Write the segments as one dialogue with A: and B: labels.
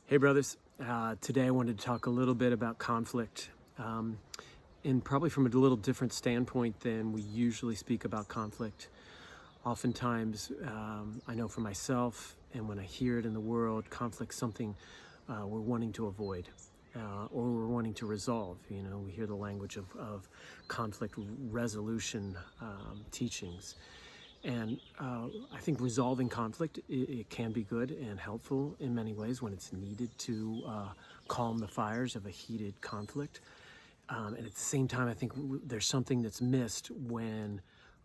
A: Hey brothers, today I wanted to talk a little bit about conflict, and probably from a little different standpoint than we usually speak about conflict. Oftentimes, I know for myself, and when I hear it in the world, conflict's something we're wanting to avoid, or we're wanting to resolve. You know, we hear the language of conflict resolution teachings. And I think resolving conflict, it can be good and helpful in many ways when it's needed to calm the fires of a heated conflict. And at the same time, I think there's something that's missed when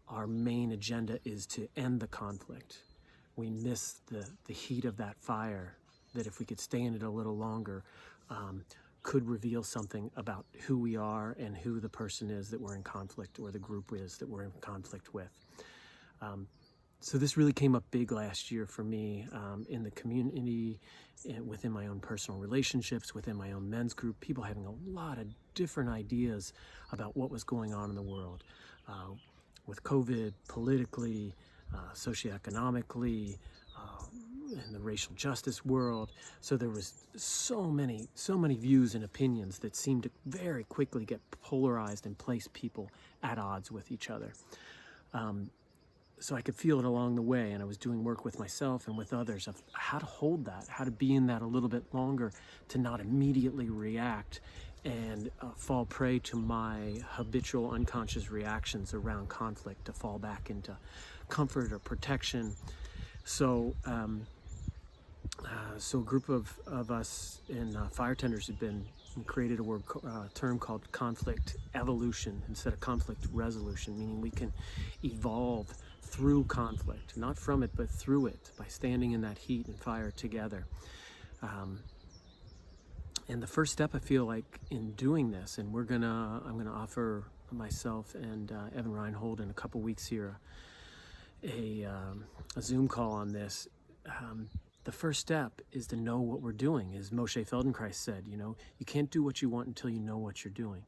A: our main agenda is to end the conflict. We miss the heat of that fire that if we could stay in it a little longer, could reveal something about who we are and who the person is that we're in conflict, or the group is that we're in conflict with. So this really came up big last year for me, in the community, within my own personal relationships, within my own men's group, people having a lot of different ideas about what was going on in the world, with COVID, politically, socioeconomically, in the racial justice world. So there was so many views and opinions that seemed to very quickly get polarized and place people at odds with each other. So I could feel it along the way, and I was doing work with myself and with others of how to hold that, how to be in that a little bit longer, to not immediately react and fall prey to my habitual unconscious reactions around conflict, to fall back into comfort or protection. So a group of us in fire tenders had been created a term called conflict evolution instead of conflict resolution, meaning we can evolve through conflict, not from it, but through it, by standing in that heat and fire together. And the first step, I feel like, in doing this, and I'm gonna offer myself and Evan Reinhold in a couple weeks here a Zoom call on this. The first step is to know what we're doing. As Moshe Feldenkrais said, you can't do what you want until you know what you're doing.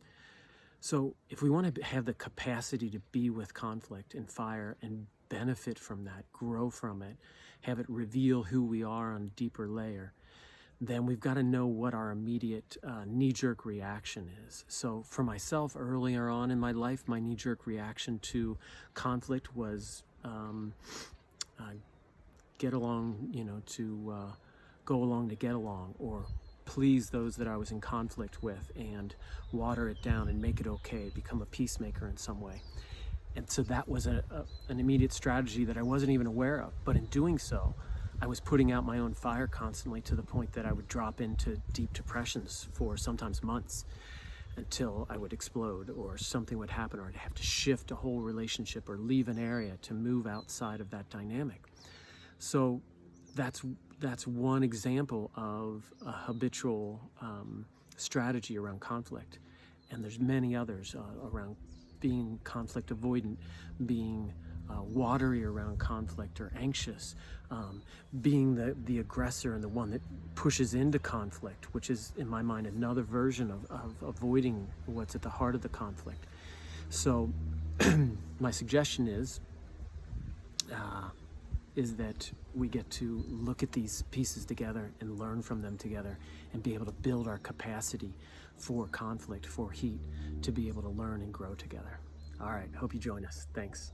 A: So if we want to have the capacity to be with conflict and fire and benefit from that, grow from it, have it reveal who we are on a deeper layer, then we've got to know what our immediate knee-jerk reaction is. So for myself, earlier on in my life, my knee-jerk reaction to conflict was get along, to go along to get along, or please those that I was in conflict with and water it down and make it okay, become a peacemaker in some way. And so that was an immediate strategy that I wasn't even aware of. But in doing so, I was putting out my own fire constantly, to the point that I would drop into deep depressions for sometimes months, until I would explode, or something would happen, or I'd have to shift a whole relationship or leave an area to move outside of that dynamic. So that's one example of a habitual strategy around conflict. And there's many others around being conflict avoidant, being watery around conflict or anxious, being the aggressor and the one that pushes into conflict, which is, in my mind, another version of avoiding what's at the heart of the conflict. So my suggestion is that we get to look at these pieces together and learn from them together, and be able to build our capacity for conflict, for heat, to be able to learn and grow together. All right, hope you join us. Thanks.